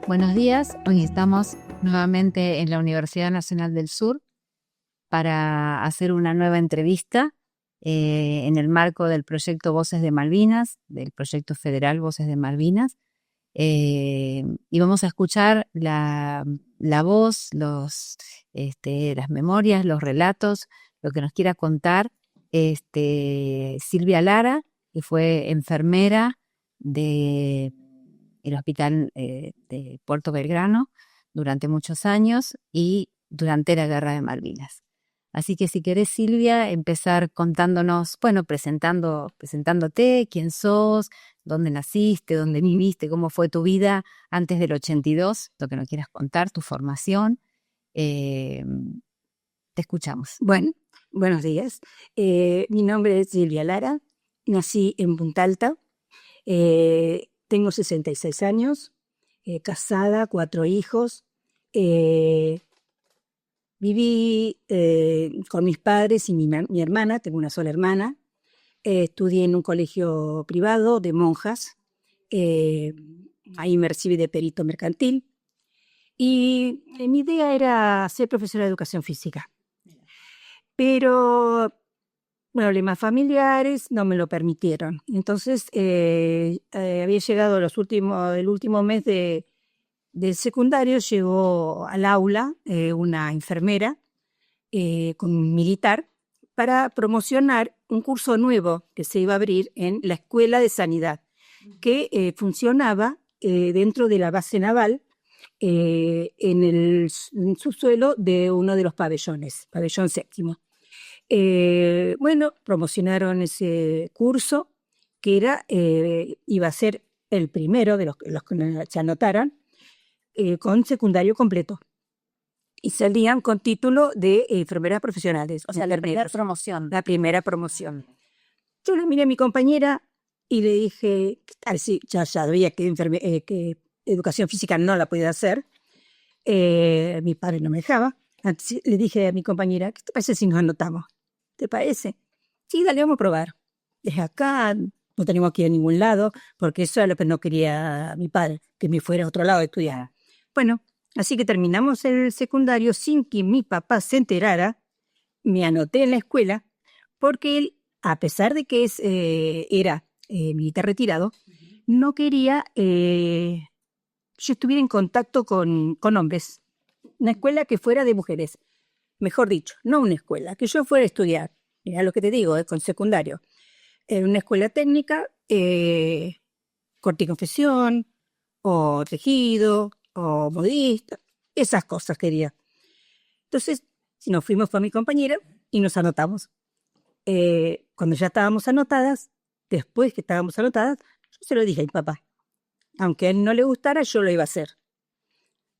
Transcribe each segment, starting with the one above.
Buenos días, hoy estamos nuevamente en la Universidad Nacional del Sur para hacer una nueva entrevista en el marco del proyecto Voces de Malvinas, del proyecto federal Voces de Malvinas, y vamos a escuchar la voz, las memorias, los relatos, lo que nos quiera contar Silvia Lara, que fue enfermera del hospital de Puerto Belgrano durante muchos años y durante la Guerra de Malvinas. Así que si querés, Silvia, empezar contándonos, presentándote, quién sos, dónde naciste, dónde viviste, cómo fue tu vida antes del 82, lo que nos quieras contar, tu formación. Te escuchamos. Bueno, buenos días. Mi nombre es Silvia Lara, nací en Punta Alta, tengo 66 años, casada, 4 hijos. Viví con mis padres y mi hermana, tengo una sola hermana. Estudié en un colegio privado de monjas, ahí me recibí de perito mercantil y mi idea era ser profesora de educación física. Pero problemas familiares no me lo permitieron. Entonces había llegado el último mes del secundario, llegó al aula una enfermera con un militar para promocionar un curso nuevo que se iba a abrir en la Escuela de Sanidad, que funcionaba dentro de la base naval en el subsuelo de uno de los pabellones, pabellón séptimo. Promocionaron ese curso que iba a ser el primero de los que se anotaran con secundario completo. Y salían con título de enfermeras profesionales. O sea, la primera promoción. La primera promoción. Yo le miré a mi compañera y le dije, ¿qué tal? Sí, ya sabía que educación física no la podía hacer. Mi padre no me dejaba. Entonces, le dije a mi compañera, ¿qué te parece si nos anotamos? ¿Te parece? Sí, dale, vamos a probar. Desde acá no tenemos que ir a ningún lado, porque eso era lo que no quería mi padre, que me fuera a otro lado a estudiar. Bueno, así que terminamos el secundario sin que mi papá se enterara. Me anoté en la escuela, porque él, a pesar de que era militar retirado, no quería yo estuviera en contacto con hombres. Una escuela que fuera de mujeres. Mejor dicho, no una escuela, que yo fuera a estudiar, era lo que te digo, con secundario, en una escuela técnica, corte y confección, o tejido, o modista, esas cosas quería. Entonces, nos fuimos con mi compañera y nos anotamos. Cuando ya estábamos anotadas, después que estábamos anotadas, yo se lo dije a mi papá. Aunque a él no le gustara, yo lo iba a hacer.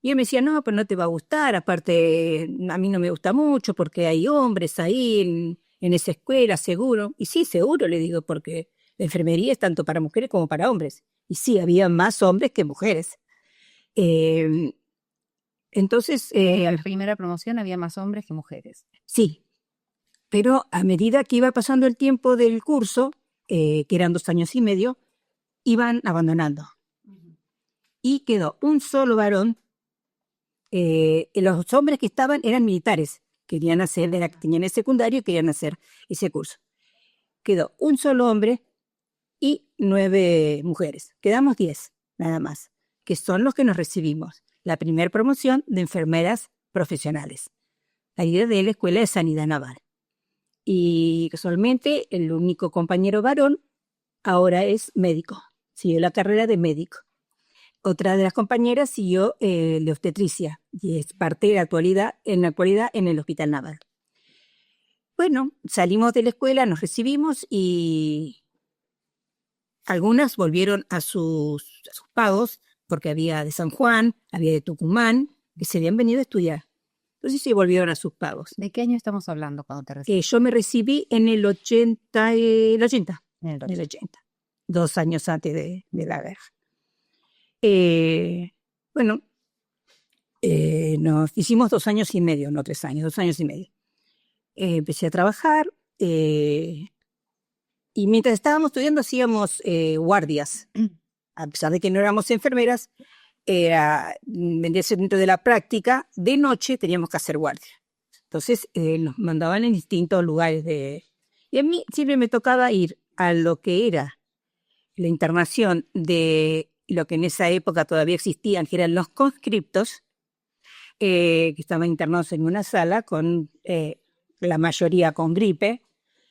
Y él me decía, no, pero no te va a gustar, aparte a mí no me gusta mucho porque hay hombres ahí en esa escuela, seguro. Y sí, seguro, le digo, porque la enfermería es tanto para mujeres como para hombres. Y sí, había más hombres que mujeres. Entonces... en la primera promoción había más hombres que mujeres. Sí, pero a medida que iba pasando el tiempo del curso, que eran 2 años y medio, iban abandonando. Y quedó un solo varón. Los hombres que estaban eran militares, tenían el secundario y querían hacer ese curso. Quedó un solo hombre y 9 mujeres. Quedamos 10, nada más, que son los que nos recibimos. La primera promoción de enfermeras profesionales, ahí de la Escuela de Sanidad Naval. Y casualmente el único compañero varón ahora es médico, siguió la carrera de médico. Otra de las compañeras siguió de obstetricia y es parte de la actualidad en el Hospital Naval. Bueno, salimos de la escuela, nos recibimos y algunas volvieron a sus pagos, porque había de San Juan, había de Tucumán, que se habían venido a estudiar. Entonces sí volvieron a sus pagos. ¿De qué año estamos hablando cuando te recibiste? Yo me recibí en el 80. En el 80. 2 años antes de la guerra. Nos hicimos 2 años y medio, no 3 años, 2 años y medio. Empecé a trabajar y mientras estábamos estudiando hacíamos guardias. A pesar de que no éramos enfermeras, vendría a ser dentro de la práctica, de noche teníamos que hacer guardia. Entonces nos mandaban en distintos lugares y a mí siempre me tocaba ir a lo que era la internación de lo que en esa época todavía existían, que eran los conscriptos, que estaban internados en una sala con la mayoría con gripe.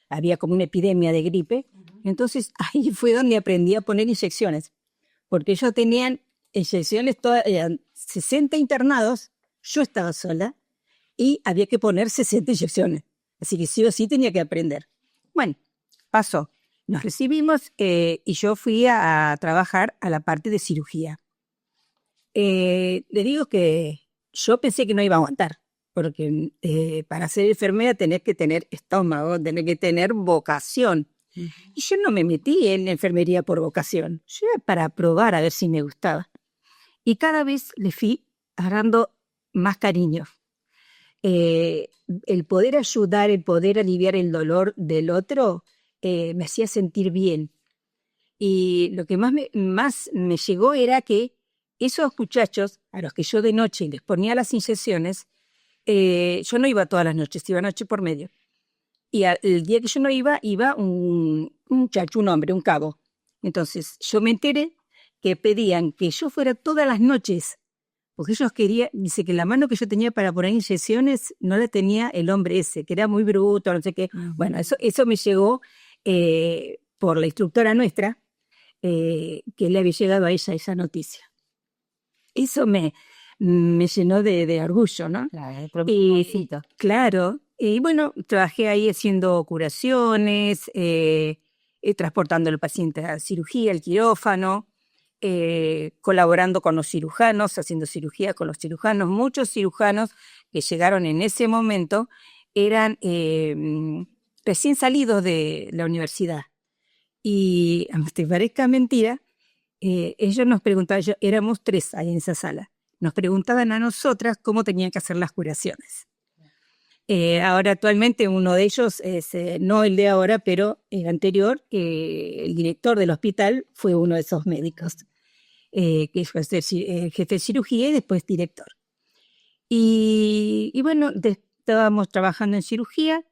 Había como una epidemia de gripe. Entonces ahí fue donde aprendí a poner inyecciones, porque ellos tenían inyecciones, eran 60 internados, yo estaba sola y había que poner 60 inyecciones. Así que sí o sí tenía que aprender. Bueno, pasó. Nos recibimos y yo fui a trabajar a la parte de cirugía. Le digo que yo pensé que no iba a aguantar, porque para ser enfermera tenés que tener estómago, tenés que tener vocación. Y yo no me metí en enfermería por vocación, yo era para probar a ver si me gustaba. Y cada vez le fui agarrando más cariño. El poder ayudar, el poder aliviar el dolor del otro, me hacía sentir bien. Y lo que más me llegó era que esos muchachos, a los que yo de noche les ponía las inyecciones, yo no iba todas las noches, iba noche por medio. Y el día que yo no iba, iba un muchacho, un hombre, un cabo. Entonces yo me enteré que pedían que yo fuera todas las noches, porque ellos querían, dice que la mano que yo tenía para poner inyecciones no la tenía el hombre ese, que era muy bruto, no sé qué. Bueno, eso me llegó por la instructora nuestra, que le había llegado a ella esa noticia. Eso me llenó de orgullo, ¿no? Claro, claro, y bueno, trabajé ahí haciendo curaciones, transportando al paciente a cirugía, al quirófano, colaborando con los cirujanos, haciendo cirugía con los cirujanos. Muchos cirujanos que llegaron en ese momento eran recién salidos de la universidad. Y aunque te parezca mentira, ellos nos preguntaban, éramos 3 ahí en esa sala, nos preguntaban a nosotras cómo tenían que hacer las curaciones. Ahora actualmente uno de ellos es, no el de ahora, pero el anterior, el director del hospital fue uno de esos médicos, que fue el jefe de cirugía y después director. Y bueno, estábamos trabajando en cirugía.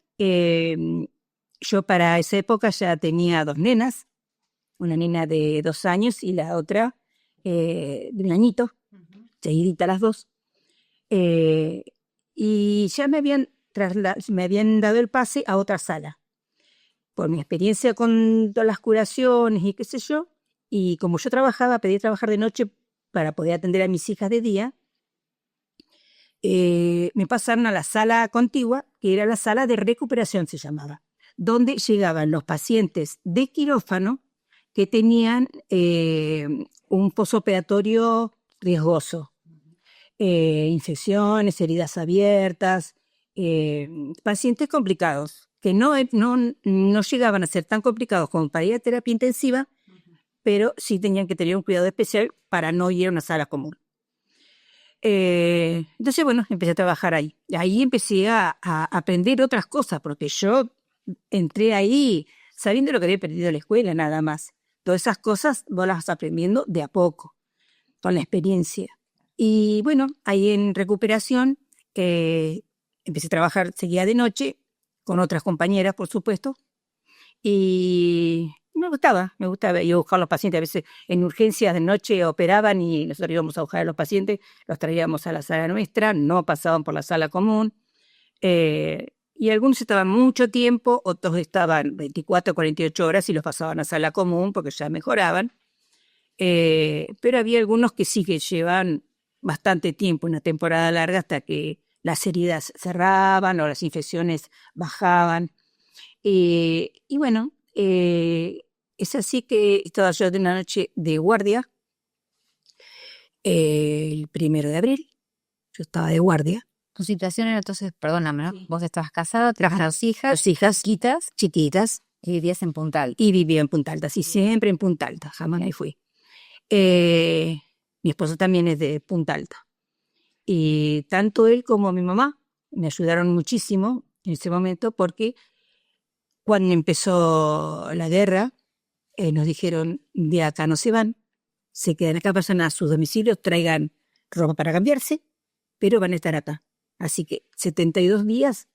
Yo para esa época ya tenía 2 nenas, una nena de 2 años y la otra de 1 añito, seguidita las 2. Y ya me habían dado el pase a otra sala, por mi experiencia con todas las curaciones y qué sé yo, y como yo pedí trabajar de noche para poder atender a mis hijas de día, me pasaron a la sala contigua, que era la sala de recuperación, se llamaba, donde llegaban los pacientes de quirófano que tenían un posoperatorio riesgoso, infecciones, heridas abiertas, pacientes complicados, que no llegaban a ser tan complicados como para ir a terapia intensiva, pero sí tenían que tener un cuidado especial para no ir a una sala común. Entonces, bueno, empecé a trabajar ahí. Ahí empecé a aprender otras cosas, porque yo entré ahí sabiendo lo que había perdido en la escuela, nada más. Todas esas cosas vos las vas aprendiendo de a poco, con la experiencia. Y bueno, ahí en recuperación empecé a trabajar, seguía de noche, con otras compañeras, por supuesto, y me gustaba ir a buscar a los pacientes. A veces en urgencias de noche operaban y nosotros íbamos a buscar a los pacientes, los traíamos a la sala nuestra, no pasaban por la sala común, y algunos estaban mucho tiempo, otros estaban 24 o 48 horas y los pasaban a sala común porque ya mejoraban, pero había algunos que sí que llevaban bastante tiempo, una temporada larga, hasta que las heridas cerraban o las infecciones bajaban. Y bueno, es así que estaba yo de una noche de guardia, el 1 de abril, yo estaba de guardia. Tu situación era entonces, perdóname, ¿no? Sí. Vos estabas casada, tenías 2 hijas. 2 hijas chiquitas. Y vivías en Punta Alta. Y vivía en Punta Alta, sí, siempre en Punta Alta, jamás ahí fui. Mi esposo también es de Punta Alta. Y tanto él como mi mamá me ayudaron muchísimo en ese momento, porque cuando empezó la guerra, nos dijeron, de acá no se van, se quedan acá, pasan a sus domicilios, traigan ropa para cambiarse, pero van a estar acá. Así que 72 días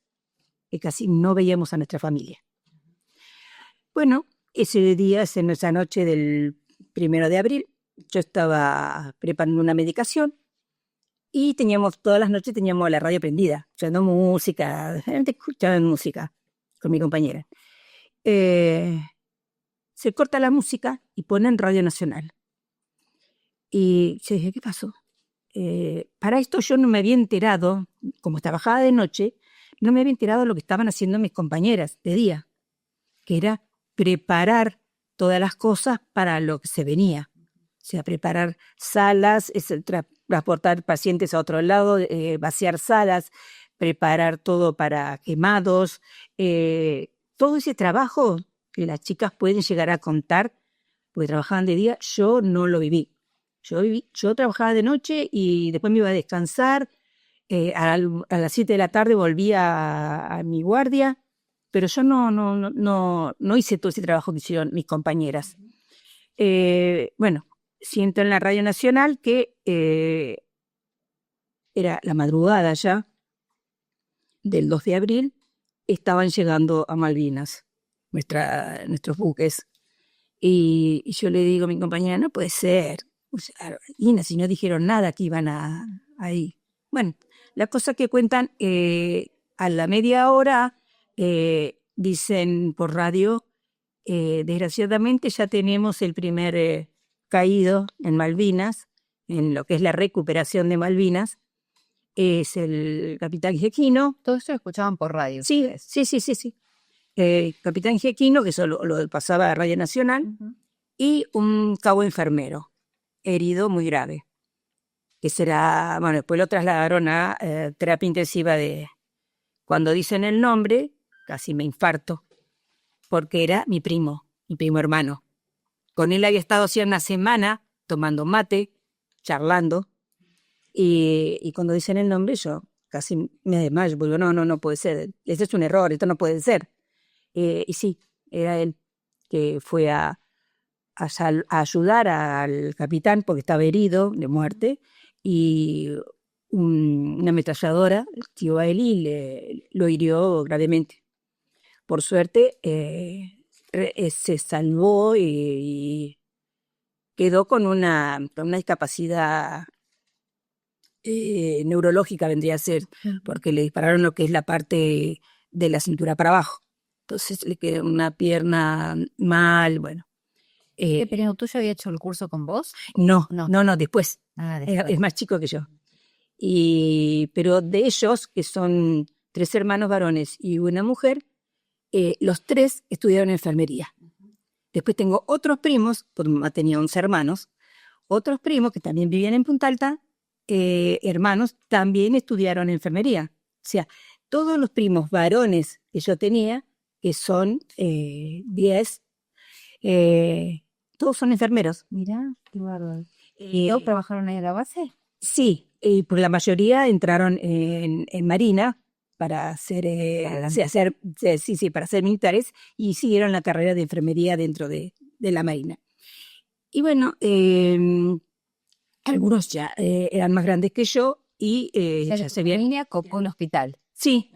que casi no veíamos a nuestra familia. Bueno, ese día, en esa noche del 1 de abril, yo estaba preparando una medicación y todas las noches teníamos la radio prendida, escuchando música, gente escuchaba música con mi compañera. Se corta la música y ponen Radio Nacional. Y yo dije, ¿qué pasó? Para esto yo no me había enterado, como trabajaba de noche, no me había enterado de lo que estaban haciendo mis compañeras de día, que era preparar todas las cosas para lo que se venía. O sea, preparar salas, transportar pacientes a otro lado, vaciar salas, preparar todo para quemados. Todo ese trabajo que las chicas pueden llegar a contar, porque trabajaban de día, yo no lo viví. Yo trabajaba de noche y después me iba a descansar. A las 7 de la tarde volvía a mi guardia, pero yo no hice todo ese trabajo que hicieron mis compañeras. Bueno, siento en la Radio Nacional que era la madrugada ya del 2 de abril, estaban llegando a Malvinas nuestros buques. Y yo le digo a mi compañera, no puede ser. O sea, Ina, si no dijeron nada que iban ahí. Bueno, la cosa que cuentan, a la media hora dicen por radio, desgraciadamente ya tenemos el primer caído en Malvinas, en lo que es la recuperación de Malvinas, es el capitán Giaquino. Todo eso lo escuchaban por radio. Sí. Capitán Giaquino, que eso lo pasaba a Radio Nacional, y un cabo enfermero, herido muy grave, que será, bueno, después lo trasladaron a terapia intensiva cuando dicen el nombre, casi me infarto, porque era mi primo hermano. Con él había estado hacía una semana tomando mate, charlando, y cuando dicen el nombre yo casi me desmayo, porque no puede ser, este es un error, esto no puede ser. Y sí, era él que fue a ayudar al capitán porque estaba herido de muerte, y una ametralladora tiró a él y lo hirió gravemente. Por suerte se salvó y quedó con una discapacidad neurológica, vendría a ser, porque le dispararon lo que es la parte de la cintura para abajo. Entonces le quedó una pierna mal, bueno. ¿Pero tuyo había hecho el curso con vos? No, después. Después. Es más chico que yo. Pero de ellos, que son 3 hermanos varones y una mujer, los 3 estudiaron enfermería. Después tengo otros primos, porque mamá tenía 11 hermanos, otros primos que también vivían en Punta Alta, hermanos, también estudiaron enfermería. O sea, todos los primos varones que yo tenía, que son 10, todos son enfermeros. Mirá, qué bárbaro. ¿Todos trabajaron ahí en la base? Sí, porque la mayoría entraron en Marina para ser, para ser militares, y siguieron la carrera de enfermería dentro de la Marina. Y bueno, algunos ya eran más grandes que yo y ya se habían... Línea con un hospital. Sí,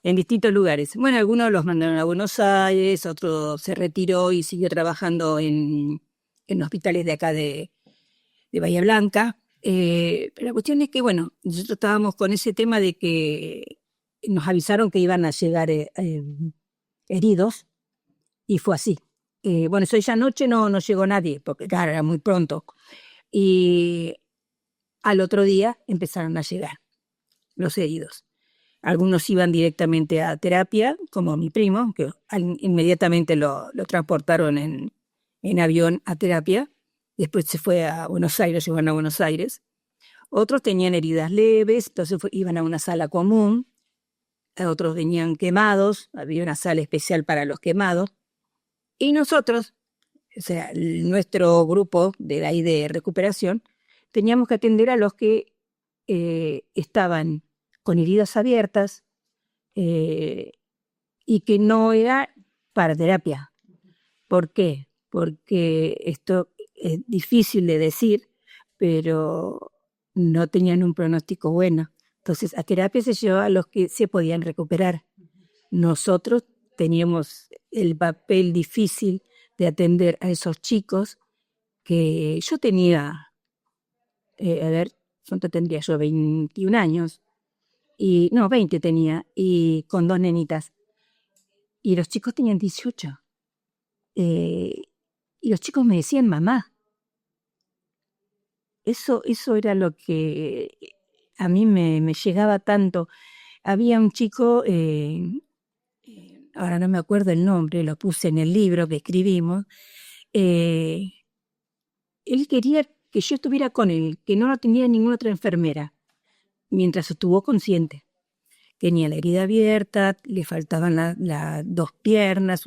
en distintos lugares. Bueno, algunos los mandaron a Buenos Aires, otro se retiró y siguió trabajando en hospitales de acá de Bahía Blanca. Pero la cuestión es que, bueno, nosotros estábamos con ese tema de que nos avisaron que iban a llegar heridos, y fue así. Bueno, esa noche no llegó nadie, porque claro, era muy pronto. Y al otro día empezaron a llegar los heridos. Algunos iban directamente a terapia, como mi primo, que inmediatamente lo transportaron en avión a terapia. Después se fue a Buenos Aires, llegaron a Buenos Aires. Otros tenían heridas leves, entonces iban a una sala común. Otros venían quemados, había una sala especial para los quemados. Y nosotros, o sea, nuestro grupo de ahí de recuperación, teníamos que atender a los que estaban con heridas abiertas y que no era para terapia. ¿Por qué? Porque es difícil de decir, pero no tenían un pronóstico bueno. Entonces, a terapia se llevaba a los que se podían recuperar. Nosotros teníamos el papel difícil de atender a esos chicos que yo tenía, ¿cuánto tendría yo? 21 años, y no, 20 tenía, y con 2 nenitas. Y los chicos tenían 18. Y los chicos me decían mamá. Eso era lo que a mí me llegaba tanto. Había un chico, ahora no me acuerdo el nombre, lo puse en el libro que escribimos. Él quería que yo estuviera con él, que no lo tenía ninguna otra enfermera, mientras estuvo consciente. Tenía la herida abierta, le faltaban las 2 piernas,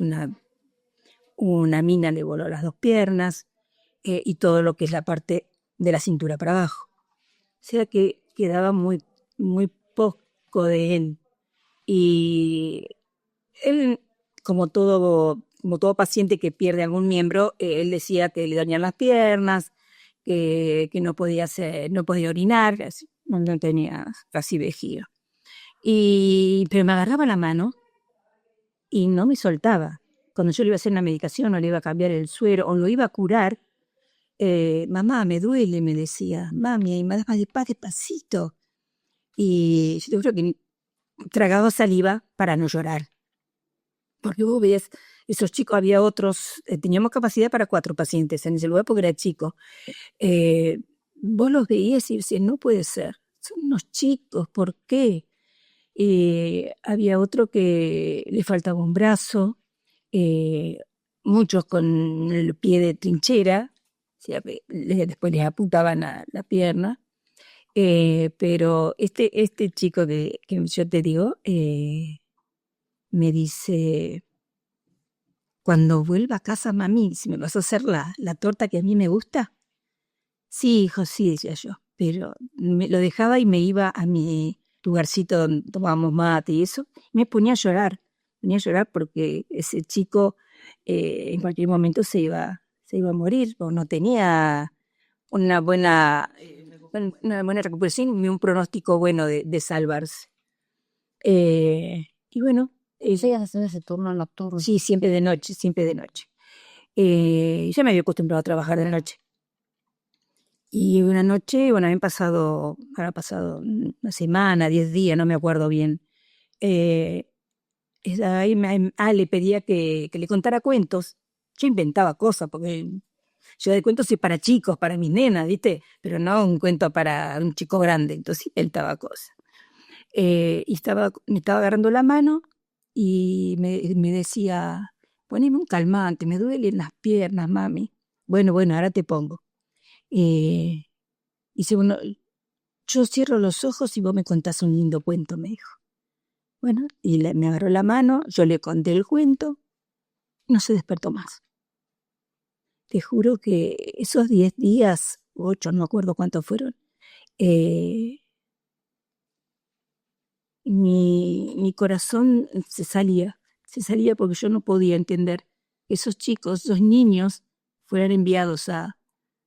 una mina le voló las 2 piernas, y todo lo que es la parte de la cintura para abajo. O sea que quedaba muy, muy poco de él. Y él, como todo paciente que pierde algún miembro, él decía que le dañan las piernas, que no podía orinar, no tenía casi vejiga. Pero me agarraba la mano y no me soltaba. Cuando yo le iba a hacer una medicación o le iba a cambiar el suero o lo iba a curar, mamá, me duele, me decía, mami, más despacito. Y yo creo que tragaba saliva para no llorar. Porque vos ves, esos chicos, había otros, teníamos capacidad para 4 pacientes en ese lugar porque era chico. Vos los veías y decías, no puede ser, son unos chicos, ¿por qué? Había otro que le faltaba un brazo, muchos con el pie de trinchera, o sea, después les apuntaban a la pierna, pero este chico que yo te digo, me dice, cuando vuelva a casa, mami, si me vas a hacer la torta que a mí me gusta. Sí, hijo, sí, decía yo, pero me lo dejaba y me iba a mi lugarcito donde tomábamos mate y eso, y me ponía a llorar porque ese chico en cualquier momento se iba a morir, o no tenía una buena recuperación ni un pronóstico bueno de salvarse. Y bueno. ¿Llegas a hacer ese turno nocturno? Sí, siempre de noche. Ya me había acostumbrado a trabajar de noche. Y una noche, bueno, habrá pasado una semana, 10 días, no me acuerdo bien. Le pedía que le contara cuentos. Yo inventaba cosas, porque yo de cuentos soy para chicos, para mis nenas, ¿viste? Pero no un cuento para un chico grande, entonces inventaba cosas. Y me estaba agarrando la mano y me decía, poneme un calmante, me duelen las piernas, mami. Bueno, ahora te pongo. Y dice, bueno, yo cierro los ojos y vos me contás un lindo cuento, me dijo. Bueno, y me agarró la mano, yo le conté el cuento, no se despertó más. Te juro que esos 10 días, 8, no me acuerdo cuántos fueron, mi corazón se salía porque yo no podía entender que esos chicos, esos niños, fueran enviados a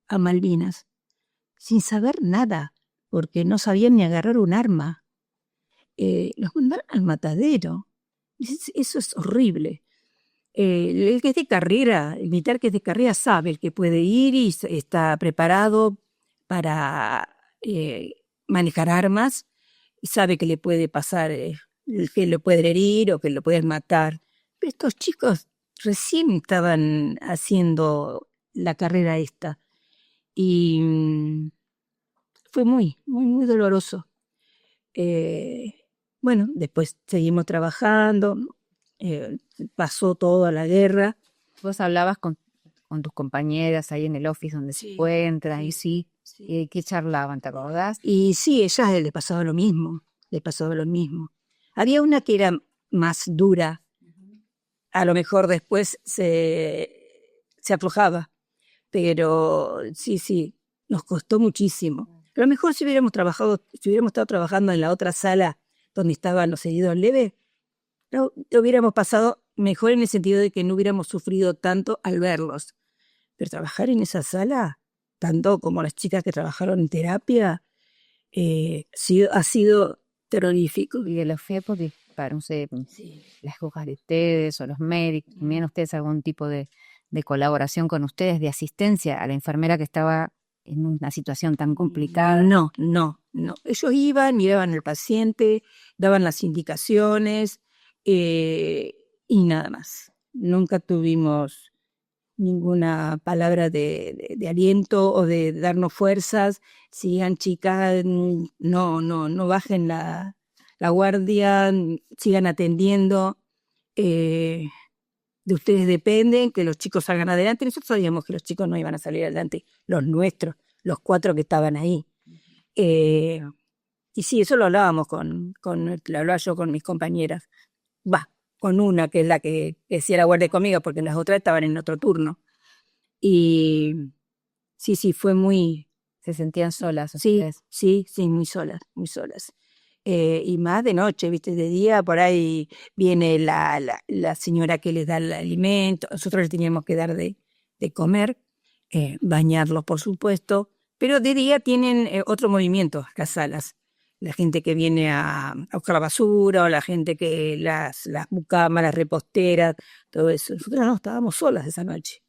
Malvinas sin saber nada, porque no sabían ni agarrar un arma. Los mandaron al matadero. Eso es horrible. El que es de carrera, el militar que es de carrera sabe, el que puede ir y está preparado para manejar armas y sabe que le puede pasar, que lo pueden herir o que lo pueden matar. Pero estos chicos recién estaban haciendo la carrera esta y fue muy, muy, muy doloroso. Bueno, después seguimos trabajando, pasó toda la guerra. Vos hablabas con tus compañeras ahí en el office donde se encuentran, y sí. ¿Qué charlaban, te acordás? Y sí, ellas le pasaba lo mismo. Había una que era más dura, a lo mejor después se aflojaba, pero sí, nos costó muchísimo. A lo mejor si hubiéramos estado trabajando en la otra sala donde estaban los heridos leves, lo hubiéramos pasado mejor en el sentido de que no hubiéramos sufrido tanto al verlos. Pero trabajar en esa sala, tanto como las chicas que trabajaron en terapia, ha sido terrorífico. Y de los FEPOS, para, no sé, Sí. las escojas de ustedes o los médicos, ¿tenían ustedes algún tipo de colaboración con ustedes, de asistencia a la enfermera que estaba en una situación tan complicada? No. Ellos iban, miraban al paciente, daban las indicaciones y nada más. Nunca tuvimos ninguna palabra de aliento o de darnos fuerzas. Sigan, chicas, no bajen la guardia, sigan atendiendo. De ustedes dependen que los chicos salgan adelante. Nosotros sabíamos que los chicos no iban a salir adelante, los nuestros, los 4 que estaban ahí. Y sí, eso lo hablábamos lo hablaba yo con mis compañeras. Con una que es la que hacía la guardia conmigo, porque las otras estaban en otro turno. Y sí, fue muy... ¿Se sentían solas Sí, ustedes? sí, muy solas, muy solas. Y más de noche, ¿viste? De día por ahí viene la señora que les da el alimento, nosotros les teníamos que dar de comer, bañarlos, por supuesto, pero de día tienen otro movimiento las salas. La gente que viene a buscar la basura, o la gente que las mucamas, las reposteras, todo eso. Nosotros no, estábamos solas esa noche.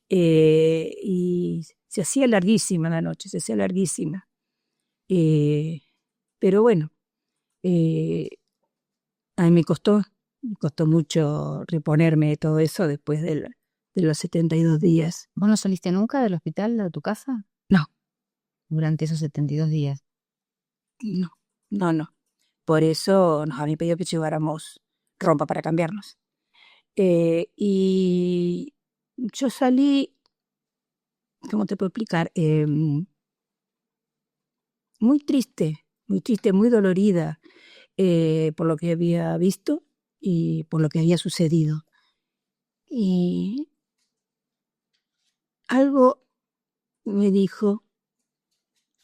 Y se hacía larguísima la noche, se hacía larguísima. Pero bueno, a mí me costó mucho reponerme de todo eso después de los 72 días. ¿Vos no saliste nunca del hospital de tu casa? No. Durante esos 72 días. No. Por eso nos habían pedido que lleváramos ropa para cambiarnos. Y yo salí, ¿cómo te puedo explicar? Muy triste, muy dolorida por lo que había visto y por lo que había sucedido. Y algo me dijo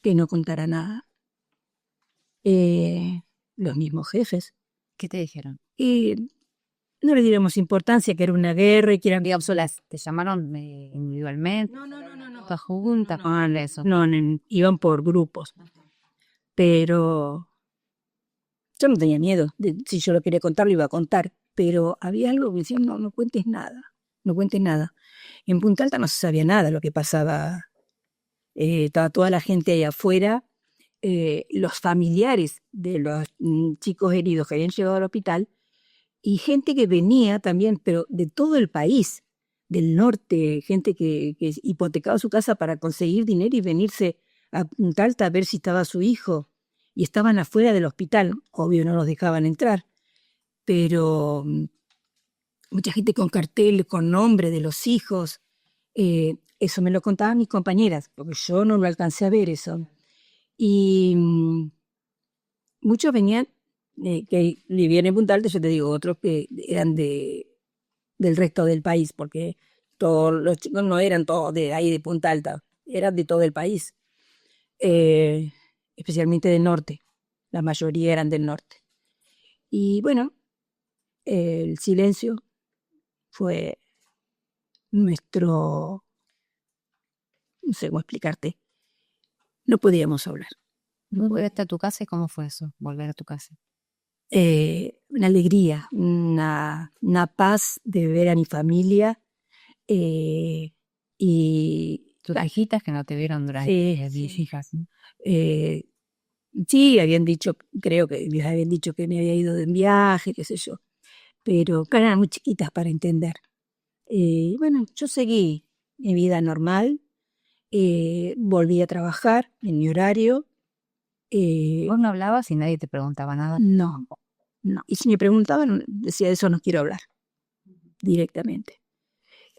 que no contara nada. Los mismos jefes. ¿Qué te dijeron? Y no le diéramos importancia, que era una guerra y que eran... Digamos, ¿te llamaron individualmente? No. ¿Todas juntas? Eso. No, iban por grupos. Pero yo no tenía miedo. Si yo lo quería contar, lo iba a contar. Pero había algo que decía, no cuentes nada. No cuentes nada. En Punta Alta no se sabía nada de lo que pasaba. Estaba toda la gente ahí afuera. Los familiares de los chicos heridos que habían llegado al hospital y gente que venía también, pero de todo el país, del norte, gente que hipotecaba su casa para conseguir dinero y venirse a Punta Alta a ver si estaba su hijo, y estaban afuera del hospital. Obvio no los dejaban entrar, pero mucha gente con cartel, con nombre de los hijos. Eso me lo contaban mis compañeras, porque yo no lo alcancé a ver eso. Y muchos venían, que vivían en Punta Alta, yo te digo, otros que eran del resto del país, porque todos los chicos no eran todos de ahí de Punta Alta, eran de todo el país, especialmente del norte, la mayoría eran del norte. Y bueno, el silencio fue nuestro, no sé cómo explicarte, no podíamos hablar. ¿Volviste a tu casa y cómo fue eso, volver a tu casa? Una alegría, una paz de ver a mi familia. Y tus hijitas que no te vieron durante 10 hijas. Sí, habían dicho, creo que les habían dicho que me había ido de viaje, qué sé yo, pero eran muy chiquitas para entender. Bueno, yo seguí mi vida normal, volví a trabajar en mi horario. ¿Vos no hablabas y nadie te preguntaba nada? No. Y si me preguntaban, decía, de eso no quiero hablar, directamente.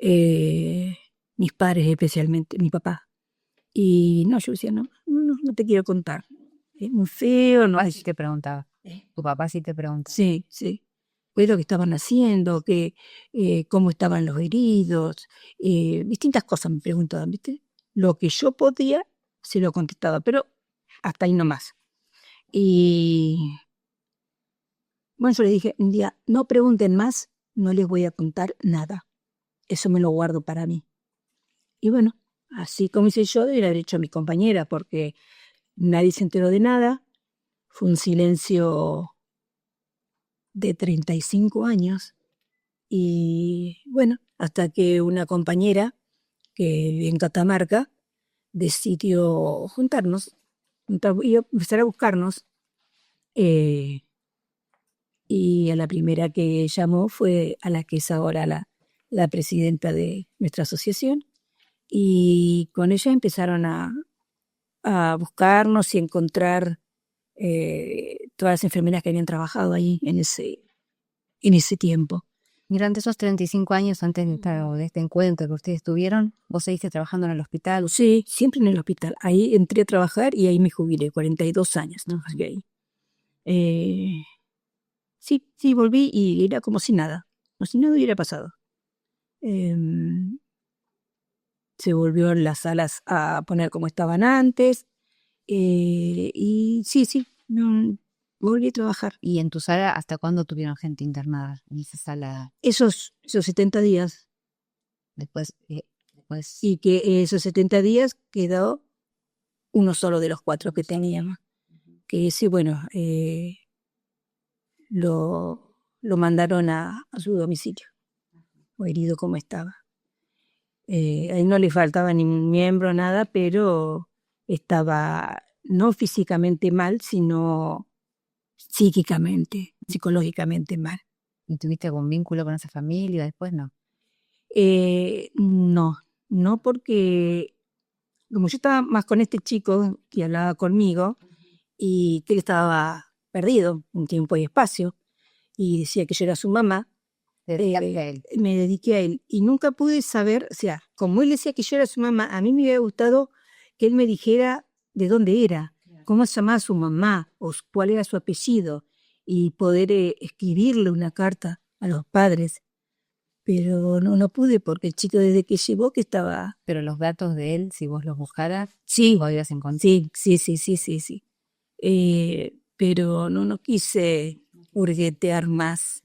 Mis padres especialmente, mi papá. Y no, yo decía, no te quiero contar. Es muy feo. No. Sí te preguntaba. Tu papá sí te preguntaba. Sí. Pues lo que estaban haciendo, cómo estaban los heridos, distintas cosas me preguntaban, ¿viste? Lo que yo podía, se lo contestaba, pero hasta ahí nomás. Y bueno, yo les dije un día, no pregunten más, no les voy a contar nada. Eso me lo guardo para mí. Y bueno, así como hice yo, debería haber hecho a mi compañera, porque nadie se enteró de nada. Fue un silencio de 35 años. Y bueno, hasta que una compañera que vive en Catamarca decidió y empezar a buscarnos. eh, y a la primera que llamó fue a la que es ahora la presidenta de nuestra asociación. Y con ella empezaron a buscarnos y encontrar todas las enfermeras que habían trabajado ahí en ese tiempo. Durante esos 35 años antes de este encuentro que ustedes tuvieron, vos seguiste trabajando en el hospital. Sí, siempre en el hospital. Ahí entré a trabajar y ahí me jubilé, 42 años trabajé ahí. Sí, volví y era como si nada hubiera pasado. Se volvió las salas a poner como estaban antes. Y sí, no, volví a trabajar. ¿Y en tu sala hasta cuándo tuvieron gente internada en esa sala? Esos 70 días. Después. Y que esos 70 días quedó uno solo de los 4 que teníamos. Que ese, bueno, lo mandaron a su domicilio, o herido como estaba. A él no le faltaba ni un miembro, nada, pero estaba no físicamente mal, sino psíquicamente, psicológicamente mal. ¿Y tuviste algún vínculo con esa familia? Después no. No porque como yo estaba más con este chico que hablaba conmigo y que él estaba perdido en tiempo y espacio y decía que yo era su mamá, Te dedicaste a él. me dediqué a él y nunca pude saber, o sea, como él decía que yo era su mamá, a mí me hubiera gustado que él me dijera de dónde era, cómo se llamaba su mamá o cuál era su apellido y poder escribirle una carta a los padres. Pero no pude porque el chico desde que llegó que estaba... Pero los datos de él, si vos los buscaras, Sí, podrías encontrar. sí. Pero no quise hurguetear más.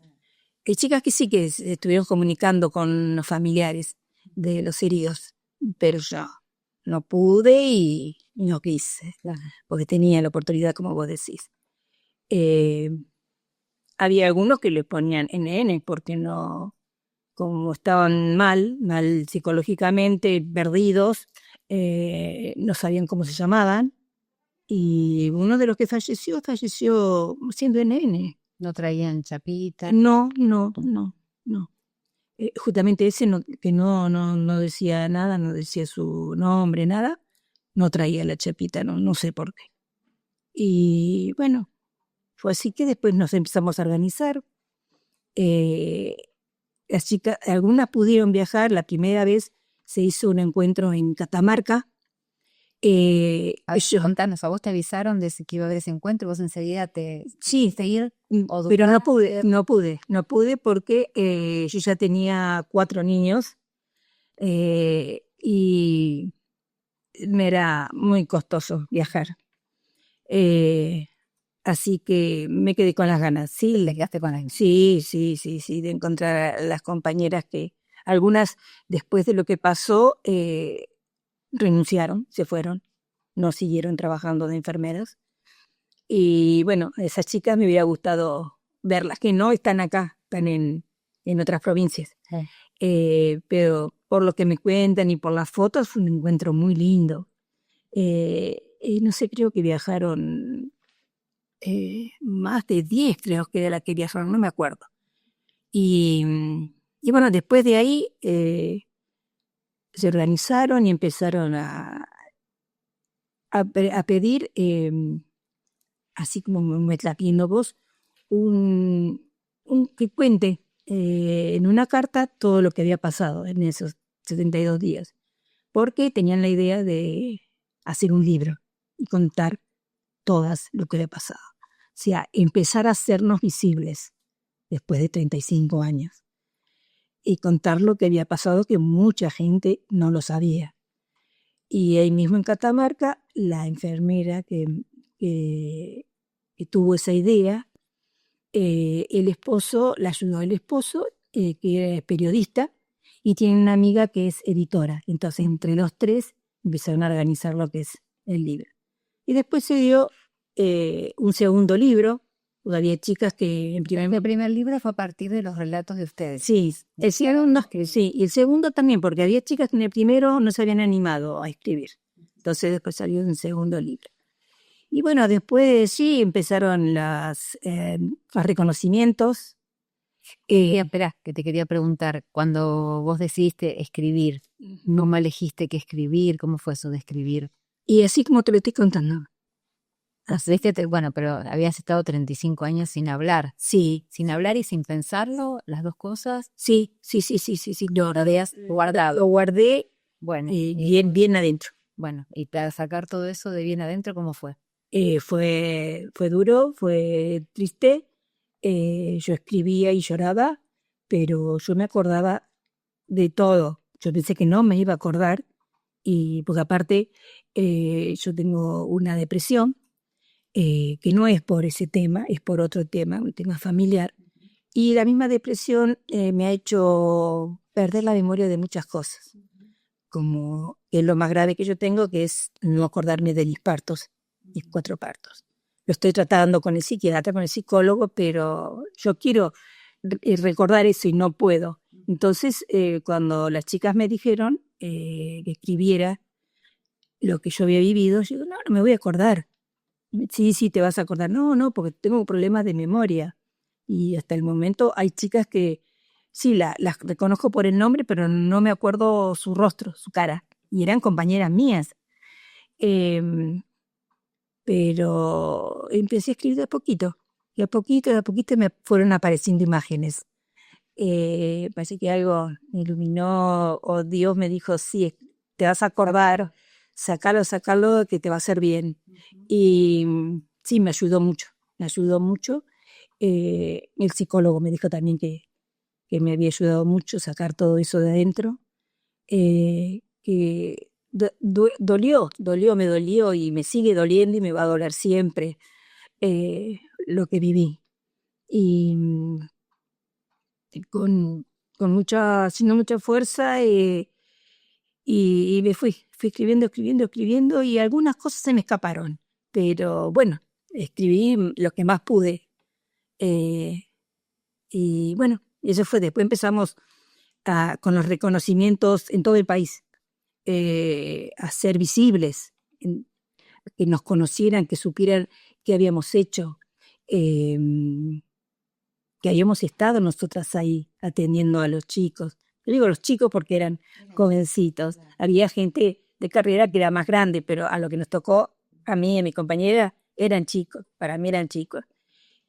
Hay chicas que sí que se estuvieron comunicando con los familiares de los heridos, pero yo no pude y no quise, porque tenía la oportunidad, como vos decís. Había algunos que le ponían NN porque no, como estaban mal psicológicamente, perdidos, no sabían cómo se llamaban. Y uno de los que falleció siendo NN. ¿No traían chapita? No. Justamente ese que no decía nada, no decía su nombre, nada, no traía la chapita, no sé por qué. Y bueno, fue así que después nos empezamos a organizar. Las chicas, algunas pudieron viajar, la primera vez se hizo un encuentro en Catamarca. Contanos, ¿a vos te avisaron de que iba a haber ese encuentro y vos enseguida te seguir? Pero no pude porque yo ya tenía 4 niños y me era muy costoso viajar. Así que me quedé con las ganas. Sí, te quedaste con las ganas. Sí, de encontrar a las compañeras que algunas después de lo que pasó renunciaron, se fueron, no siguieron trabajando de enfermeras. Y bueno, esas chicas me hubiera gustado verlas, que no están acá, están en otras provincias. Pero por lo que me cuentan y por las fotos fue un encuentro muy lindo. No sé, creo que viajaron más de 10, creo que era la que viajaron, no me acuerdo. Y bueno, después de ahí se organizaron y empezaron a pedir, así como me estás pidiendo vos, un que cuente en una carta todo lo que había pasado en esos 72 días, porque tenían la idea de hacer un libro y contar todas lo que había pasado. O sea, empezar a hacernos visibles después de 35 años y contar lo que había pasado que mucha gente no lo sabía. Y ahí mismo en Catamarca, la enfermera que tuvo esa idea, el esposo, la ayudó el esposo, que era periodista, y tienen una amiga que es editora. Entonces, entre los tres empezaron a organizar lo que es el libro. Y después se dio un segundo libro. Había chicas que El primer libro fue a partir de los relatos de ustedes. Sí, el segundo, sí, y el segundo también, porque había chicas que en el primero no se habían animado a escribir. Entonces después salió un segundo libro. Y bueno, después sí empezaron los reconocimientos. Espera, que te quería preguntar, cuando vos decidiste escribir, ¿cómo elegiste qué escribir? ¿Cómo fue eso de escribir? Y así como te lo estoy contando. Bueno, pero habías estado 35 años sin hablar. Sí. Sin hablar y sin pensarlo, las dos cosas. Sí. Lo habías guardado. Lo guardé Bueno, bien adentro. Bueno, y para sacar todo eso de bien adentro, ¿cómo fue? Fue duro, fue triste. Yo escribía y lloraba, pero yo me acordaba de todo. Yo pensé que no me iba a acordar, y porque aparte yo tengo una depresión, que no es por ese tema, es por otro tema, un tema familiar. Y la misma depresión me ha hecho perder la memoria de muchas cosas, como es lo más grave que yo tengo, que es no acordarme de mis partos, mis 4 partos. Lo estoy tratando con el psiquiatra, con el psicólogo, pero yo quiero recordar eso y no puedo. Entonces, cuando las chicas me dijeron que escribiera lo que yo había vivido, yo digo, no me voy a acordar. Sí, te vas a acordar. No, porque tengo problemas de memoria. Y hasta el momento hay chicas que sí, las reconozco por el nombre, pero no me acuerdo su rostro, su cara. Y eran compañeras mías. Pero empecé a escribir de a poquito. De a poquito me fueron apareciendo imágenes. Parece que algo me iluminó, o Dios me dijo, sí, te vas a acordar, sacalo, que te va a hacer bien. Y sí, me ayudó mucho. El psicólogo me dijo también que me había ayudado mucho sacar todo eso de adentro, que me dolió y me sigue doliendo y me va a doler siempre lo que viví. Y haciendo mucha fuerza, y me fui escribiendo, y algunas cosas se me escaparon, pero bueno, escribí lo que más pude. Y bueno, eso fue. Después empezamos con los reconocimientos en todo el país, a ser visibles, que nos conocieran, que supieran qué habíamos hecho, que habíamos estado nosotras ahí atendiendo a los chicos. Yo digo los chicos porque eran jovencitos. Había gente de carrera que era más grande, pero a lo que nos tocó, a mí y a mi compañera, eran chicos. Para mí eran chicos.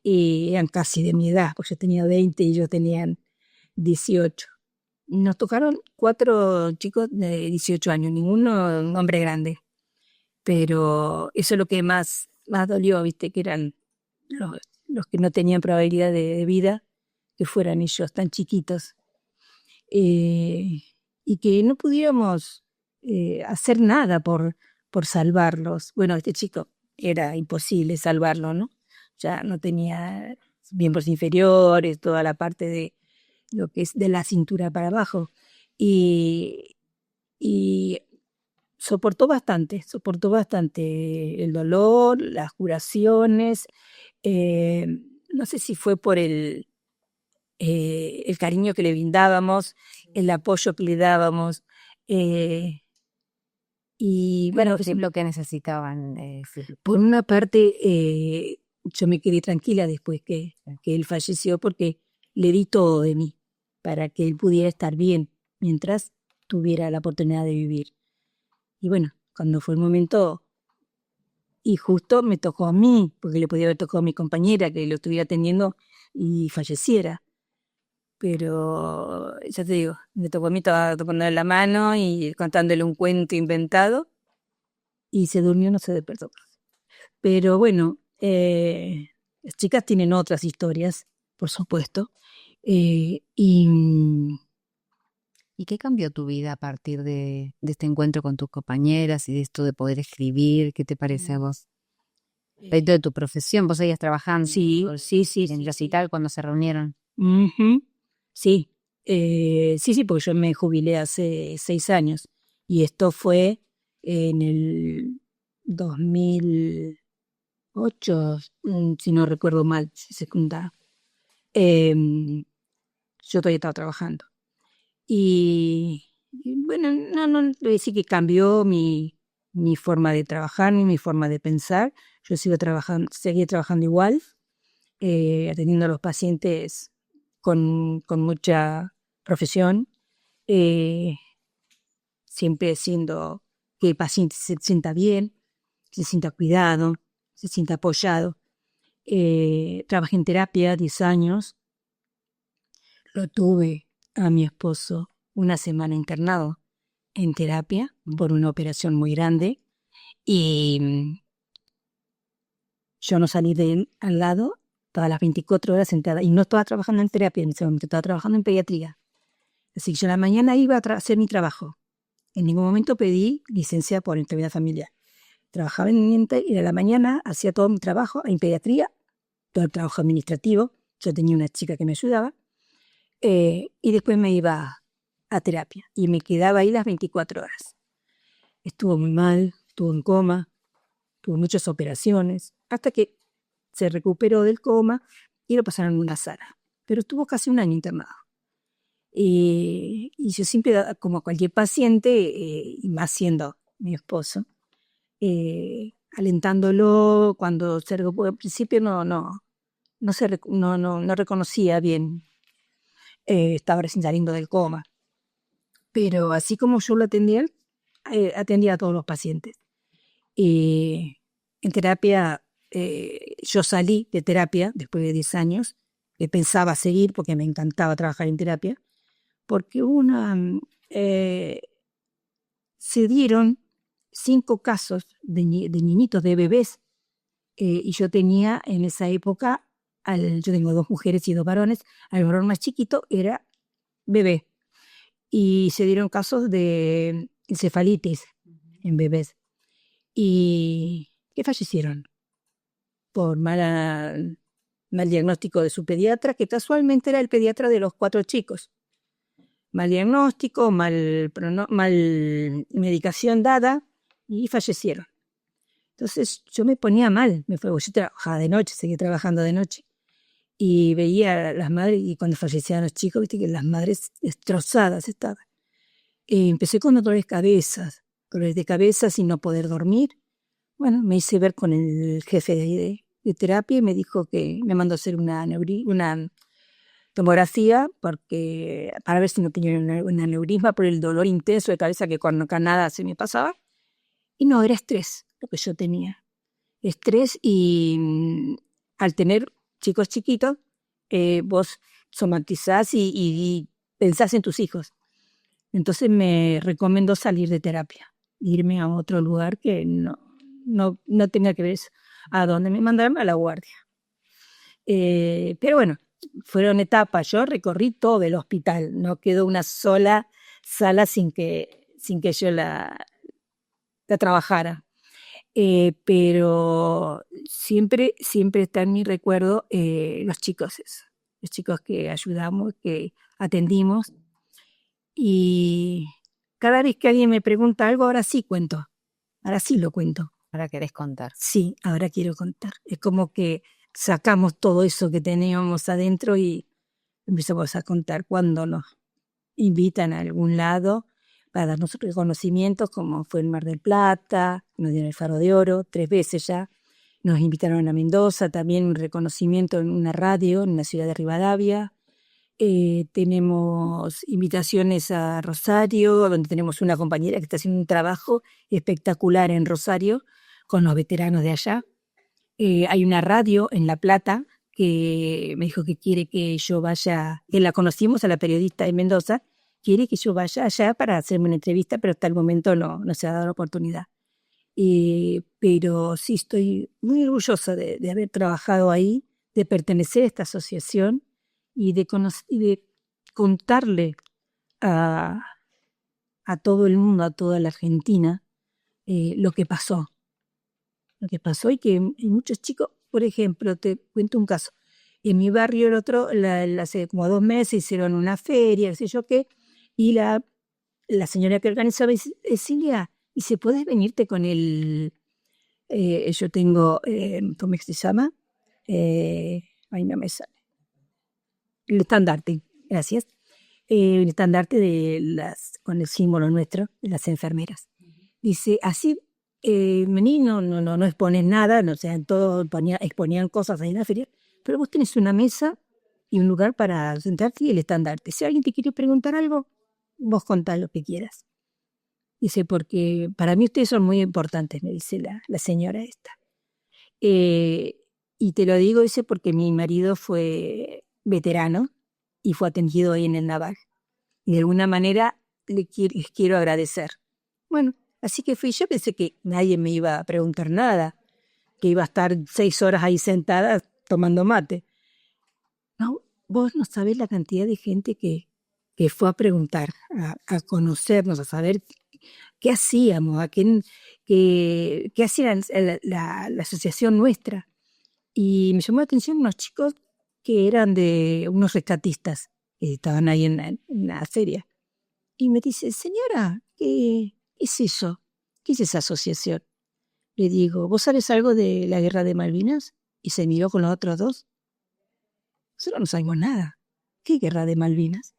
Y eran casi de mi edad, porque yo tenía 20 y ellos tenían 18. Nos tocaron 4 chicos de 18 años, ninguno un hombre grande. Pero eso es lo que más dolió, ¿viste? Que eran los que no tenían probabilidad de vida, que fueran ellos tan chiquitos. Y que no pudiéramos hacer nada por salvarlos. Bueno, este chico era imposible salvarlo, ¿no? Ya no tenía miembros inferiores, toda la parte de lo que es de la cintura para abajo. Y soportó bastante el dolor, las curaciones. No sé si fue por el cariño que le brindábamos, el apoyo que le dábamos. Y bueno, es lo que necesitaban. por una parte, yo me quedé tranquila después que él falleció, porque le di todo de mí para que él pudiera estar bien mientras tuviera la oportunidad de vivir. Y bueno, cuando fue el momento, y justo me tocó a mí, porque le podía haber tocado a mi compañera que lo estuviera atendiendo y falleciera. Pero ya te digo, me tocó a mí, estaba tocándole la mano y contándole un cuento inventado, y se durmió, no se despertó. Pero bueno, las chicas tienen otras historias, por supuesto. ¿Y qué cambió tu vida a partir de este encuentro con tus compañeras y de esto de poder escribir? ¿Qué te parece a vos? Respecto de tu profesión, vos seguías trabajando. Sí. En el hospital cuando se reunieron. Sí, Sí, porque yo me jubilé hace 6 años y esto fue en el 2008, si no recuerdo mal, si se cuenta. Yo todavía estaba trabajando. Y bueno, no le voy a decir que cambió mi forma de trabajar ni mi forma de pensar. Yo seguí trabajando igual, atendiendo a los pacientes con mucha profesión, eh, siempre haciendo que el paciente se sienta bien, se sienta cuidado, se sienta apoyado. Trabajé en terapia 10 años, lo tuve a mi esposo una semana internado en terapia por una operación muy grande y yo no salí de él al lado todas las 24 horas sentada y no estaba trabajando en terapia en ese momento, estaba trabajando en pediatría. Así que yo en la mañana iba a hacer mi trabajo. En ningún momento pedí licencia por enfermedad familiar. Trabajaba y a la mañana hacía todo mi trabajo en pediatría, todo el trabajo administrativo. Yo tenía una chica que me ayudaba y después me iba a terapia y me quedaba ahí las 24 horas. Estuvo muy mal, estuvo en coma, tuvo muchas operaciones, hasta que se recuperó del coma y lo pasaron en una sala. Pero estuvo casi un año internado. Y yo siempre, como cualquier paciente, y más siendo mi esposo, alentándolo cuando se recuperó. Al principio no reconocía bien, estaba recién saliendo del coma. Pero así como yo lo atendía, atendía a todos los pacientes. En terapia, yo salí de terapia después de 10 años, pensaba seguir porque me encantaba trabajar en terapia, porque se dieron 5 casos de niñitos, de bebés, y yo tenía en esa época, yo tengo 2 mujeres y 2 varones, al varón más chiquito era bebé, y se dieron casos de encefalitis en bebés, y que fallecieron por mal diagnóstico de su pediatra, que casualmente era el pediatra de los 4 chicos. Mal diagnóstico, mal medicación dada y fallecieron. Entonces yo me ponía mal, yo trabajaba de noche, seguía trabajando de noche y veía a las madres y cuando fallecían los chicos, viste que las madres destrozadas estaban. Empecé con dolores de cabeza sin no poder dormir. Bueno, me hice ver con el jefe de terapia y me dijo que me mandó a hacer una tomografía para ver si no tenía un aneurisma por el dolor intenso de cabeza que con nada se me pasaba. Y no, era estrés lo que yo tenía. Estrés y al tener chicos chiquitos, vos somatizás y pensás en tus hijos. Entonces me recomendó salir de terapia, irme a otro lugar que no tenga que ver eso, a donde me mandaron a la guardia. Pero bueno, fueron etapas. Yo recorrí todo el hospital, no quedó una sola sala sin que yo la trabajara. Pero siempre está en mi recuerdo los chicos que ayudamos, que atendimos. Y cada vez que alguien me pregunta algo, ahora sí cuento, ahora sí lo cuento. Ahora querés contar. Sí, ahora quiero contar. Es como que sacamos todo eso que teníamos adentro y empezamos a contar cuando nos invitan a algún lado para darnos reconocimientos, como fue el Mar del Plata, nos dieron el Faro de Oro 3 veces ya. Nos invitaron a Mendoza, también un reconocimiento en una radio en la ciudad de Rivadavia. Tenemos invitaciones a Rosario, donde tenemos una compañera que está haciendo un trabajo espectacular en Rosario con los veteranos de allá. Hay una radio en La Plata que me dijo que quiere que yo vaya, que la conocimos a la periodista de Mendoza, quiere que yo vaya allá para hacerme una entrevista, pero hasta el momento no se ha dado la oportunidad. Pero sí estoy muy orgullosa de haber trabajado ahí, de pertenecer a esta asociación y de contarle a todo el mundo, a toda la Argentina, lo que pasó y que hay muchos chicos, por ejemplo, te cuento un caso, En mi barrio hace como 2 meses hicieron una feria, no sé yo qué, y la señora que organizaba dice, Silvia, ¿y puedes venirte con yo tengo, ¿cómo es que se llama? Ay, no me sale. El estandarte, gracias. El estandarte con el símbolo nuestro, de las enfermeras. Dice, así, vení, no expones nada, no, o sea, todo exponían cosas ahí en la feria, pero vos tenés una mesa y un lugar para sentarte y el estandarte. Si alguien te quiere preguntar algo, vos contás lo que quieras. Dice, porque para mí ustedes son muy importantes, me dice la señora esta. Y te lo digo, dice, porque mi marido fue veterano y fue atendido ahí en el Naval. Y de alguna manera les quiero agradecer. Bueno, así que fui. Yo pensé que nadie me iba a preguntar nada, que iba a estar 6 horas ahí sentada tomando mate. No, vos no sabés la cantidad de gente que fue a preguntar, a conocernos, a saber qué hacíamos, qué hacía la asociación nuestra. Y me llamó la atención unos chicos que eran de unos rescatistas que estaban ahí en la feria. Y me dice, señora, ¿qué es eso? ¿Qué es esa asociación? Le digo, ¿vos sabés algo de la guerra de Malvinas? Y se miró con los otros dos. Nosotros no sabemos nada. ¿Qué guerra de Malvinas?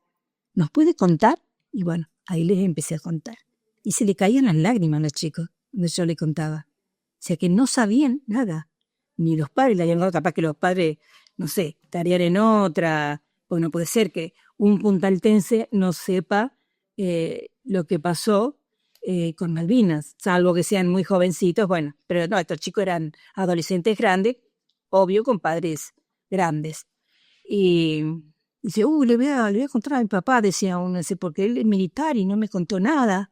¿Nos puede contar? Y bueno, ahí les empecé a contar. Y se le caían las lágrimas a los chicos, donde yo le contaba. O sea que no sabían nada. Ni los padres le habían contado, capaz que los padres, no sé, estarían en otra. Porque no puede ser que un puntaltense no sepa lo que pasó con Malvinas, salvo que sean muy jovencitos, bueno, pero no, estos chicos eran adolescentes grandes, obvio, con padres grandes. Y dice, le voy a contar a mi papá, decía uno, porque él es militar y no me contó nada.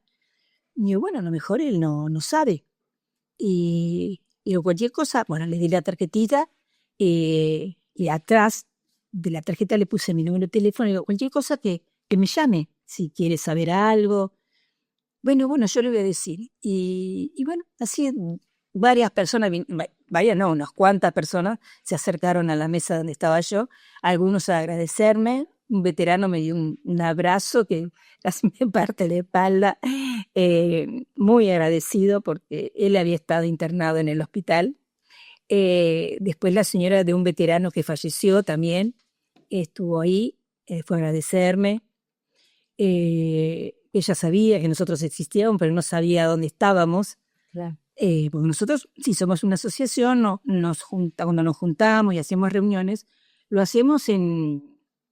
Y yo, bueno, a lo mejor él no sabe. Y cualquier cosa, bueno, le di la tarjetita y atrás de la tarjeta le puse mi número de teléfono y digo, cualquier cosa que me llame, si quiere saber algo. Bueno, yo le voy a decir. Y bueno, así varias personas, unas cuantas personas se acercaron a la mesa donde estaba yo, algunos a agradecerme, un veterano me dio un abrazo que casi me parte la espalda, muy agradecido porque él había estado internado en el hospital. Después la señora de un veterano que falleció también estuvo ahí, fue a agradecerme. Ella sabía que nosotros existíamos, pero no sabía dónde estábamos. Claro. Porque nosotros, si somos una asociación, cuando nos juntamos y hacemos reuniones, lo hacemos en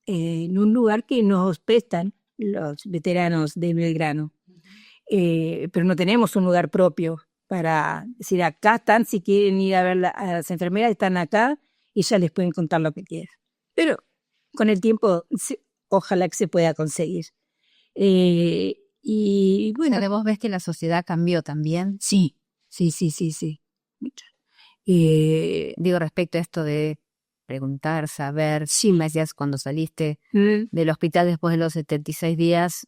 un lugar que nos prestan los veteranos de Belgrano. Pero no tenemos un lugar propio para decir, acá están, si quieren ir a ver a las enfermeras, están acá y ya les pueden contar lo que quieran. Pero con el tiempo, ojalá que se pueda conseguir. Y bueno. Pero vos ves que la sociedad cambió también. Sí. Digo, respecto a esto de preguntar, saber, sí, me decías cuando saliste del hospital después de los 76 días,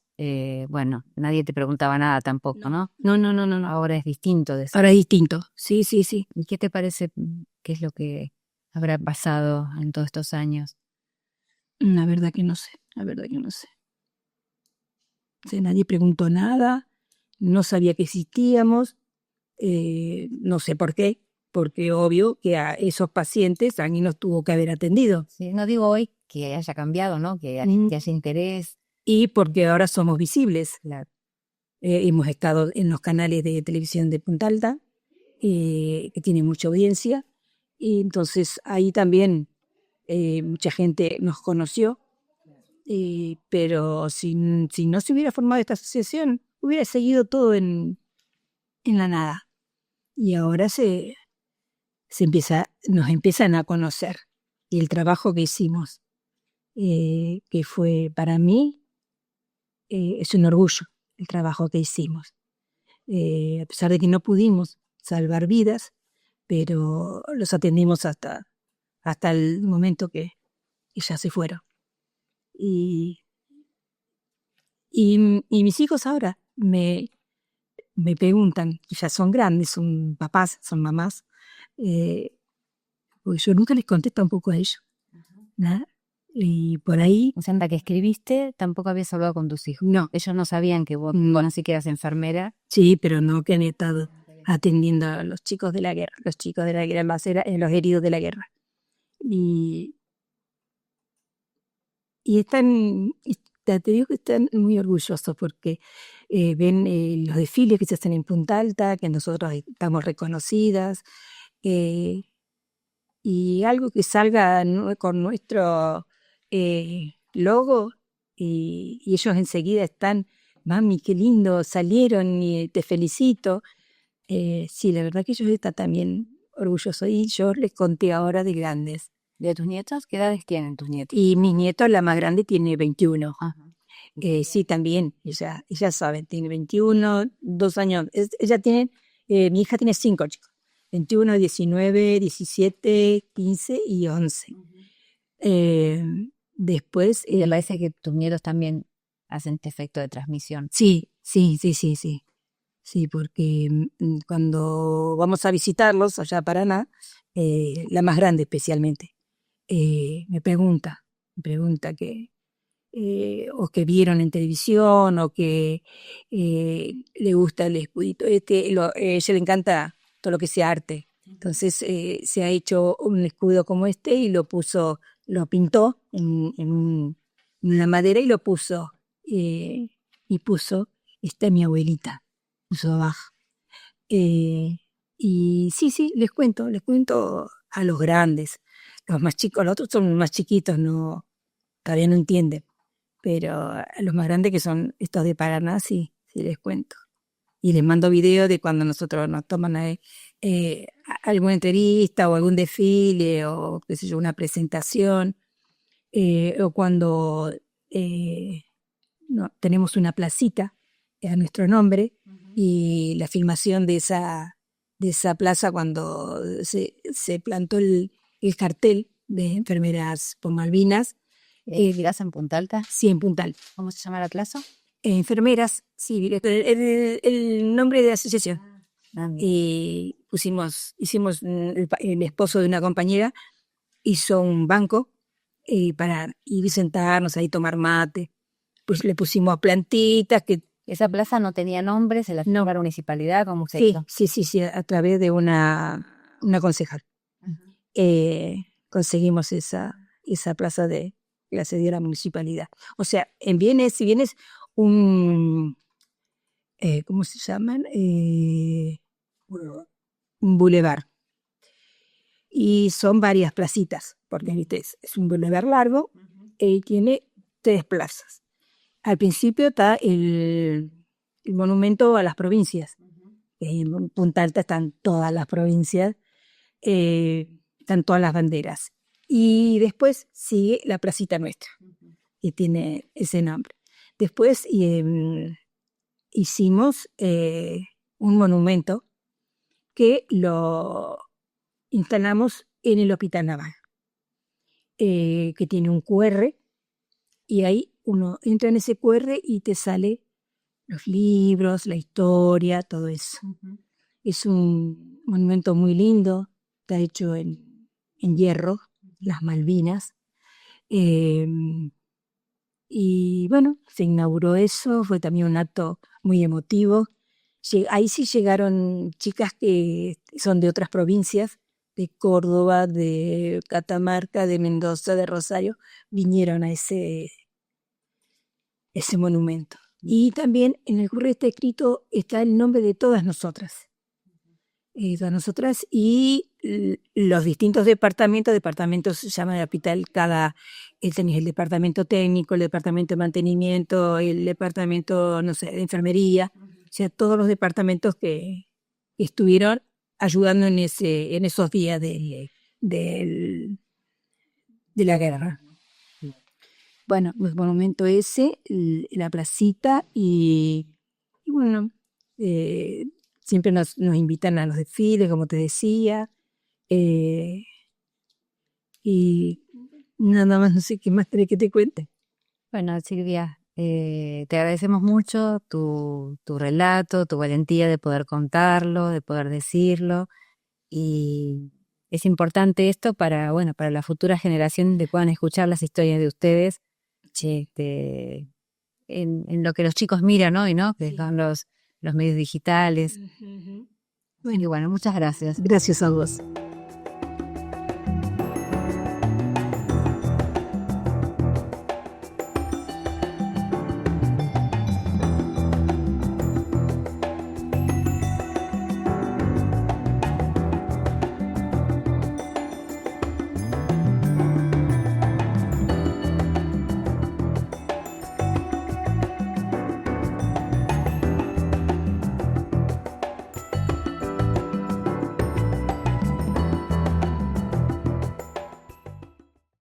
bueno, nadie te preguntaba nada tampoco, ¿no? No. Ahora es distinto de eso. Ahora es distinto, sí. ¿Y qué te parece, qué es lo que habrá pasado en todos estos años? La verdad que no sé. O sea, nadie preguntó nada, no sabía que existíamos, no sé por qué, porque obvio que a esos pacientes alguien nos tuvo que haber atendido. Sí, no digo hoy que haya cambiado, ¿no? Que haya interés. Y porque ahora somos visibles. Claro. Hemos estado en los canales de televisión de Punta Alta, que tienen mucha audiencia, y entonces ahí también mucha gente nos conoció. Pero si no se hubiera formado esta asociación, hubiera seguido todo en la nada. Y ahora nos empiezan a conocer. Y el trabajo que hicimos, que fue para mí, es un orgullo el trabajo que hicimos. A pesar de que no pudimos salvar vidas, pero los atendimos hasta el momento que ya se fueron. Y mis hijos ahora me preguntan, que ya son grandes, son papás, son mamás, porque yo nunca les contesto un poco a ellos. nada. Y por ahí, O sea, en la que escribiste tampoco habías hablado con tus hijos. no. Ellos no sabían que vos, No. bueno, sí que eras enfermera. Sí, pero no que han estado atendiendo a los chicos de la guerra, los heridos de la guerra. Y, y te digo que están muy orgullosos porque ven los desfiles que se hacen en Punta Alta, que nosotros estamos reconocidas, eh, y algo que salga con nuestro logo, y ellos enseguida están, mami, qué lindo, salieron y te felicito. Sí, la verdad que ellos están también orgullosos y yo les conté ahora de grandes. ¿De tus nietos? ¿Qué edades tienen tus nietos? Y mis nietos, la más grande tiene 21. Ajá. Sí, también, ella sabe, tiene 21, 2 años. Ella tiene, mi hija tiene 5 chicos, 21, 19, 17, 15 y 11. Después, ¿Te parece que tus nietos también hacen este efecto de transmisión? sí. Sí, porque cuando vamos a visitarlos allá a Paraná, la más grande especialmente, me pregunta que, o que vieron en televisión, o que le gusta el escudito ella le encanta todo lo que sea arte. Entonces se ha hecho un escudo como este y lo pintó en una madera y lo puso, y puso, está mi abuelita, puso abajo. Y sí, les cuento a los grandes. Los más chicos, los otros son más chiquitos, todavía no entienden. Pero a los más grandes, que son estos de Paraná, sí les cuento. Y les mando videos de cuando nosotros nos toman alguna entrevista o algún desfile o qué sé yo, una presentación, o cuando tenemos una placita a nuestro nombre, y la filmación de esa plaza cuando se plantó el cartel de enfermeras por Malvinas. ¿Vivirás en Punta Alta? Sí, en Punta Alta. ¿Cómo se llama la plaza? Enfermeras, sí, el nombre de la asociación. mira. Hicimos, el esposo de una compañera hizo un banco para ir sentarnos ahí, tomar mate. Pues le pusimos plantitas que... Esa plaza no tenía nombre, se la fijó la municipalidad, ¿cómo se hizo? Sí, a través de una concejal. Conseguimos esa plaza que la cedió la municipalidad. O sea, si bien es un... ¿cómo se llaman? Un bulevar. Y son varias placitas, porque ¿viste? Es un bulevar largo y tiene 3 plazas. Al principio está el monumento a las provincias. En Punta Alta están todas las provincias, están todas las banderas. Y después sigue la placita nuestra, que tiene ese nombre. Después hicimos un monumento que lo instalamos en el Hospital Naval, que tiene un QR, y ahí uno entra en ese QR y te sale los libros, la historia, todo eso. Es un monumento muy lindo, está hecho en hierro, las Malvinas. Y bueno, se inauguró eso, fue también un acto muy emotivo. Ahí sí llegaron chicas que son de otras provincias, de Córdoba, de Catamarca, de Mendoza, de Rosario, vinieron a ese monumento. Y también en el currículo está escrito, está el nombre de todas nosotras. Y los distintos departamentos se llaman el hospital, tenés el departamento técnico, el departamento de mantenimiento, el departamento, no sé, de enfermería, o sea, todos los departamentos que estuvieron ayudando en esos días de la guerra. Bueno, el monumento ese, la placita, y bueno, siempre nos invitan a los desfiles, como te decía, y nada más, no sé qué más querés que te cuente. Bueno, Silvia, te agradecemos mucho tu relato, tu valentía de poder contarlo, de poder decirlo, y es importante esto para, bueno, para la futura generación que puedan escuchar las historias de ustedes en lo que los chicos miran hoy, ¿no? Que son los medios digitales. Y bueno, muchas gracias. Gracias a vos.